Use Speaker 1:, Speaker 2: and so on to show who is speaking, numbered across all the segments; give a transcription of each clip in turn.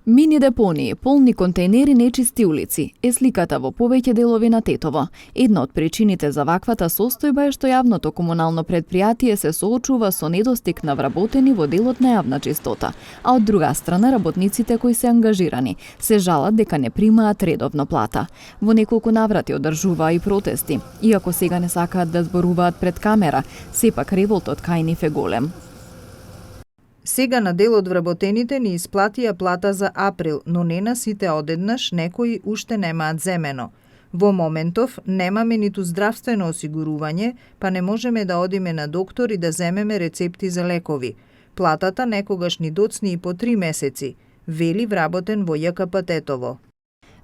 Speaker 1: Мини депонии, полни контейнери нечисти улици е сликата во повеќе делови на Тетово. Една од причините за ваквата состојба е што јавното комунално предпријатие се соочува со недостиг на вработени во делот на јавна чистота, а од друга страна работниците кои се ангажирани се жалат дека не примаат редовно плата. Во неколку наврати одржуваа и протести, иако сега не сакаат да зборуваат пред камера, сепак револтот кај нив е голем.
Speaker 2: Сега на дел од вработените ни исплатија плата за април, но не на сите одеднаш, некои уште немаат земено. Во моментов немаме ниту здравствено осигурување, па не можеме да одиме на доктор и да земеме рецепти за лекови. Платата некогаш ни доцни и по 3 месеци, вели вработен во ЈКП Тетово.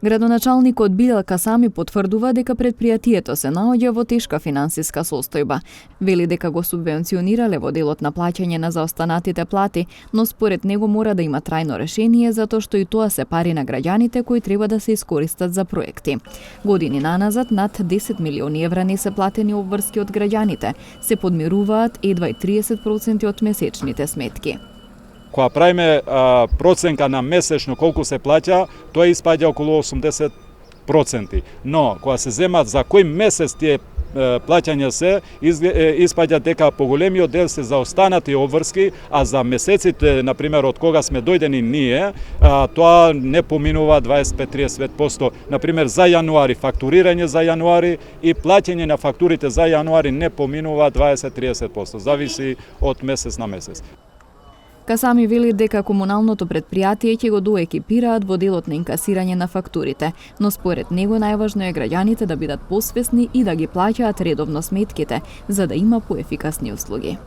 Speaker 1: Градоначалникот Билел Касами потврдува дека предпријатието се наоѓа во тешка финансиска состојба. Вели дека го субвенционирале во делот на плаќање на заостанатите плати, но според него мора да има трајно решение затоа што и тоа се пари на граѓаните кои треба да се искористат за проекти. Години наназад над 10 милиони евра не се платени обврски од граѓаните, се подмируваат едва и 30% од месечните сметки.
Speaker 3: Кога правиме проценка на месечно колку се плаќа, тоа испаѓа околу 80%. Но кога се земат за кој месец тие плаќања се, испаѓа дека поголемиот дел се за останати обврски, а за месеците, например, од кога сме дојдени ние, тоа не поминува 25-30%. Например, за јануари, фактурирање за јануари и плаќање на фактурите за јануари не поминува 20-30%. Зависи од месец на месец.
Speaker 1: Касами вели дека комуналното предпријатие ќе го доекипираат во делот на инкасирање на фактурите, но според него најважно е граѓаните да бидат посвесни и да ги плаќаат редовно сметките, за да има поефикасни услуги.